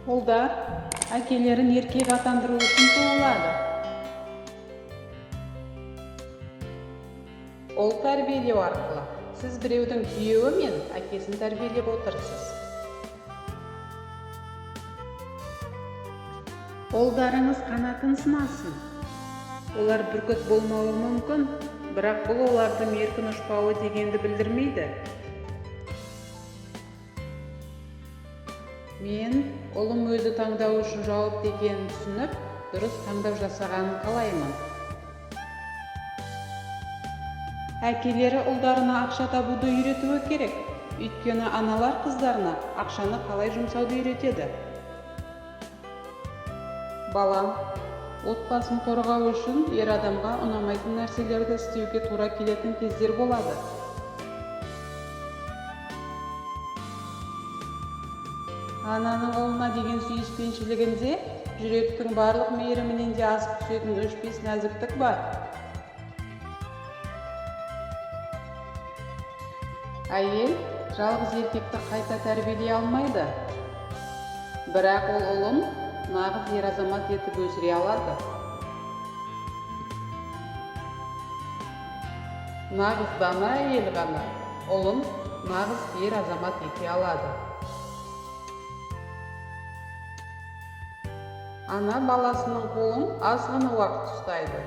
Ұлдар әкелерін еркек атандыру үшін туылады. Ұл тәрбиелеу арқылы сіз біреудің күйеуі мен әкесін тәрбиелеп отырсыз. Ұлдарыңыз қанатын сынасын. Олар бүркіт болмауы мүмкін, бірақ бұл олардың еркін ұшпауы дегенді білдірмейді. Мен ұлым өзі таңдау үшін жауапты екенін түсініп, дұрыс таңдау жасағанын қалаймын. Әкелері ұлдарына ақша табуды үйретуі керек, өйткені аналар қыздарына ақшаны қалай жұмсауды үйретеді. Балам, отбасын қорғау үшін ер адамға ұнамайтын нәрселерді істеуге тура келетін кездер болады. Ананың ұлына деген сүйіспеншілігінде жүректің барлық мейірімінен де асып түсетін өшпес нәзіктік бар. Әйел жалғыз еркекті қайта тәрбиелей алмайды, бірақ ол ұлын нағыз ер азамат етіп өсіре алады. Нағыз дана әйел ғана ұлын нағыз ер азамат ете алады. Ана баласының қолын аз ғана уақыт ұстайды,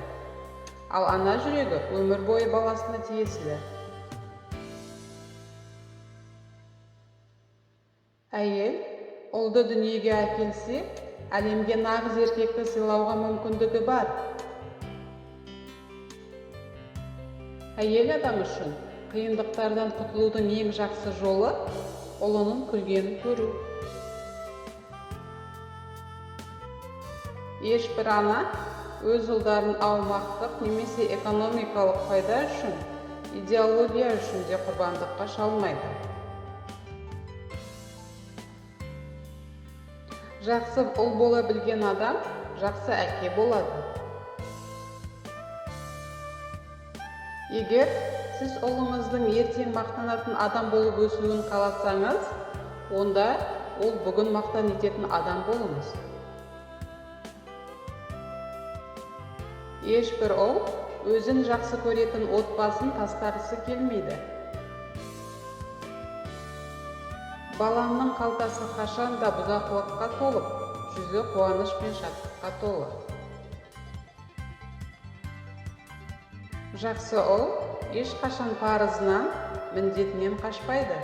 ал ана жүрегі өмір бойы баласына тиесілі. Әйел ұлды дүниеге әкелсе, әлемге нағыз еркекті сыйлауға мүмкіндігі бар. Әйел адам үшін қиындықтардан құтылудың ең жақсы жолы ұлының күлгенін көру. Ешбір ана өз ұлдарын аумақтық немесе экономикалық пайда үшін, идеология үшін де құрбандыққа шалмайды. Жақсы ұл бола білген адам жақсы әке болады. Егер сіз ұлыңыздың ертең мақтанатын адам болып өсуін қаласаңыз, онда ол бүгін мақтан ететін адам болыңыз. Ешбір ұл өзін жақсы көретін отбасын тастағысы келмейді. Баламның қалтасы қашан да бұзақылыққа толып, жүзі қуаныш пен шаттыққа толы. Жақсы ұл ешқашан парызынан, міндетінен қашпайды.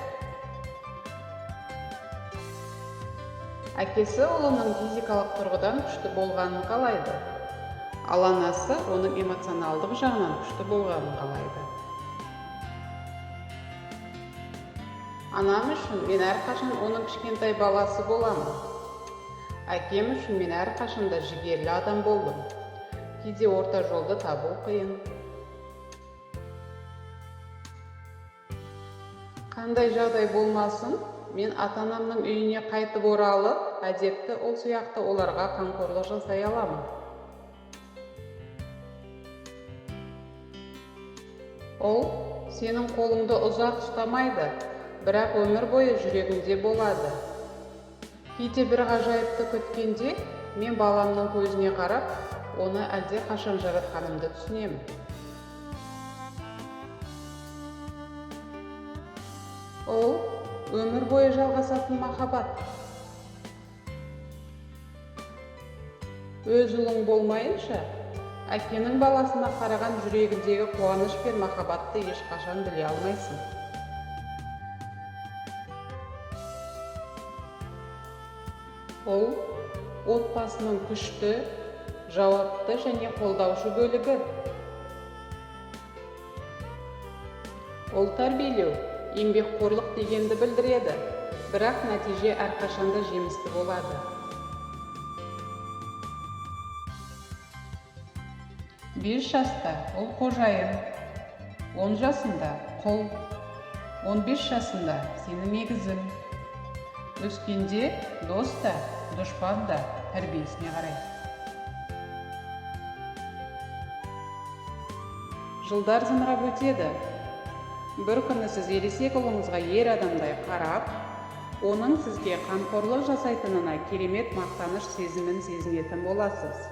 Әкесі ұлының физикалық тұрғыдан күшті болғанын қалайды, ал анасы оның эмоционалдық жағынан күшті болғанын қалайды. Анам үшін мен әрқашан оның кішкентай баласы боламын. Әкем үшін мен әрқашанда жігерлі адам болдым. Кейде орта жолды табу қиын. Қандай жағдай болмасын, мен ата-анамның үйіне қайтып оралып, әдепті ол сияқты оларға қамқорлық жасай аламын. Ол сенің қолыңды ұзақ ұстамайды, бірақ өмір бойы жүрегіңде болады. Кейде бір ғажайыпты күткенде, мен баламның көзіне қарап, оны әлде қашан жаратқанымды түсінемін. Ол өмір бойы жалғасатын махаббат. Өз ұлың болмайынша, әкенің баласына қараған жүрегіндегі қуаныш пен махаббатты ешқашан біле алмайсың. Ол отбасының күшті, жауапты және қолдаушы бөлігі. Ол тәрбиелеу, еңбекқорлық дегенді білдіреді, бірақ нәтиже әрқашанда жемісті болады. 5 жаста ол қожайын, 10 жасында құл, 15 жасында сенің негізің. Өскенде дос та, дұшпан да тәрбиесіне қарай. Жылдар зымырап өтеді. Бір күні сіз ересек ұлыңызға ер адамдай қарап, оның сізге қамқорлық жасайтынына керемет мақтаныш сезімін сезінетін боласыз.